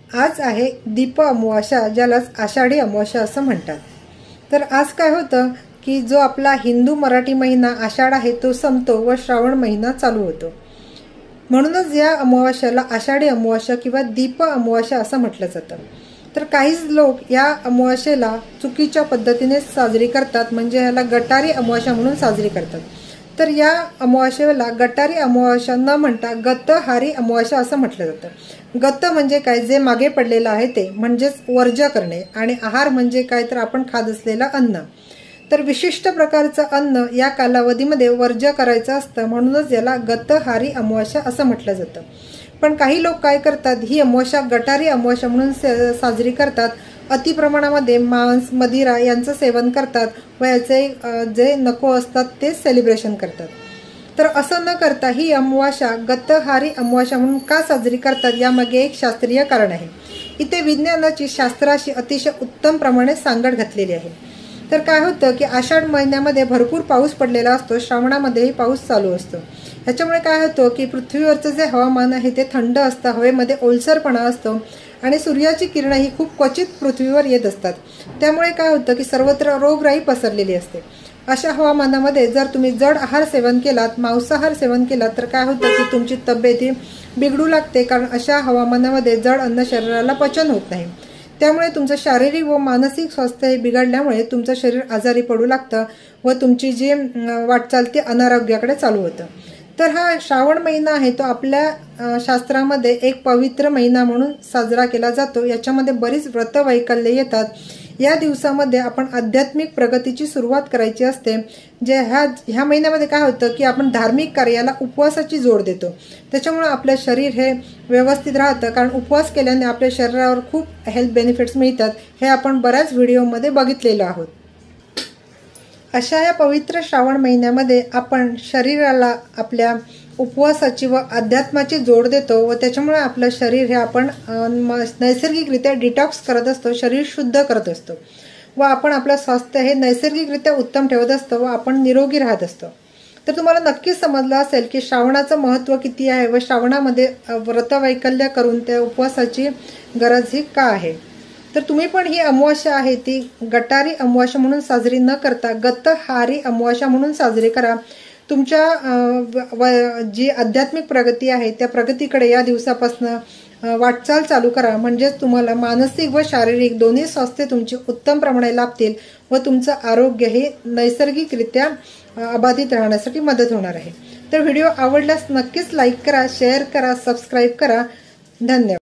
आज आहे दीप अमावास्या, ज्यालाच आषाढी अमावास्या असं म्हणतात। तर आज काय होतं की जो आपला हिंदू मराठी महिना आषाढ आहे तो संपतो व श्रावण महिना चालू होतो। म्हणूनच या अमावास्याला आषाढी अमावास्या किंवा दीप अमावास्या असं म्हटलं जातं। तर काही लोक या अमावास्येला चुकीच्या पद्धतीने साजरी करतात, म्हणजे याला गटारी अमावास्या म्हणून साजरी करतात। तर या अमावास्येला गटारी अमावास्या न म्हणता गतहारी अमावास्या असं म्हटलं जातं। गत म्हणजे काय, जे मागे पडलेलं आहे ते, म्हणजेच वर्ज्य करणे, आणि आहार म्हणजे काय तर आपण खात असलेलं अन्न। तर विशिष्ट प्रकारचं अन्न या कालावधीमध्ये वर्ज्य करायचं असतं, म्हणूनच याला गतहारी अमावास्या असं म्हटलं जातं। पण काही लोक काय करतात, ही अमावास्या गटारी अमावास्या म्हणून साजरी करतात। अति प्रमाणामध्ये मांस मदिरा यांचं सेवन करतात व याचे जे नको असतात ते सेलिब्रेशन करतात। तर असं न करता ही अमावास्या गतहारी अमावास्या म्हणून का साजरी करतात यामागे एक शास्त्रीय कारण आहे। इथे विज्ञानाची शास्त्राशी अतिशय उत्तम प्रमाणे सांगड घातलेली आहे। तर काय होतं की आषाढ महिन्यामध्ये भरपूर पाऊस पडलेला असतो, श्रावणामध्येही पाऊस चालू असतो। ह्याच्यामुळे काय होतं की पृथ्वीवरचं जे हवामान आहे ते थंड असतं, हवेमध्ये ओलसरपणा असतो आणि सूर्याची किरणं ही खूप क्वचित पृथ्वीवर येत असतात। त्यामुळे काय होतं की सर्वत्र रोगराई पसरलेली असते। अशा हवामानामध्ये जर तुम्ही जड आहार सेवन केलात, मांसाहार सेवन केलात, तर काय होतं की तुमची तब्येत ही बिघडू लागते, कारण अशा हवामानामध्ये जड अन्न शरीराला पचन होत नाही। त्यामुळे तुमचं शारीरिक व मानसिक स्वास्थ्य हे बिघडल्यामुळे तुमचं शरीर आजारी पडू लागतं व तुमची जी वाटचाल ती अनारोग्याकडे चालू होतं। तर हा श्रावण महिना आहे तो आपल्या शास्त्रामध्ये एक पवित्र महिना म्हणून साजरा केला जातो। याच्यामध्ये बरीच व्रतवैकल्ये येतात। या दिवसामध्ये आपण आध्यात्मिक प्रगतीची सुरुवात करायची असते। जे ह्या महिन्यामध्ये काय होतं की आपण धार्मिक कार्याला उपवासाची जोड देतो, त्याच्यामुळे आपलं शरीर हे व्यवस्थित राहतं, कारण उपवास केल्याने आपल्या शरीरावर खूप हेल्थ बेनिफिट्स मिळतात। हे आपण बऱ्याच व्हिडिओमध्ये बघितलेलं आहोत। अशा या पवित्र श्रावण महिन्यामध्ये आपण शरीराला आपल्या उपवासाची व अध्यात्माची जोड देतो व त्याच्यामुळे आपलं शरीर हे आपण नैसर्गिकरित्या डिटॉक्स करत असतो, शरीर शुद्ध करत असतो व आपण आपलं स्वास्थ्य हे नैसर्गिकरित्या उत्तम ठेवत असतो व आपण निरोगी राहत असतो। तर तुम्हाला नक्कीच समजलं असेल की श्रावणाचं महत्त्व किती आहे व श्रावणामध्ये व्रतवैकल्य करून त्या उपवासाची गरज ही का आहे। तर तुम्ही पण ही अमावास्या आहे ती गटारी अमावास्या म्हणून साजरी न करता गतहारी अमावास्या म्हणून साजरी करा। तुमच्या जी आध्यात्मिक प्रगती आहे त्या प्रगतीकडे या दिवसापासून वाटचाल चालू करा, म्हणजेच तुम्हाला मानसिक व शारीरिक दोन्ही स्वास्थ्य तुमची उत्तम प्रमाणे लाभतील व तुमचं आरोग्य हे नैसर्गिकरित्या अबाधित राहण्यासाठी मदत होणार आहे। तर व्हिडिओ आवडल्यास नक्कीच लाईक करा, शेअर करा, सबस्क्राईब करा। धन्यवाद।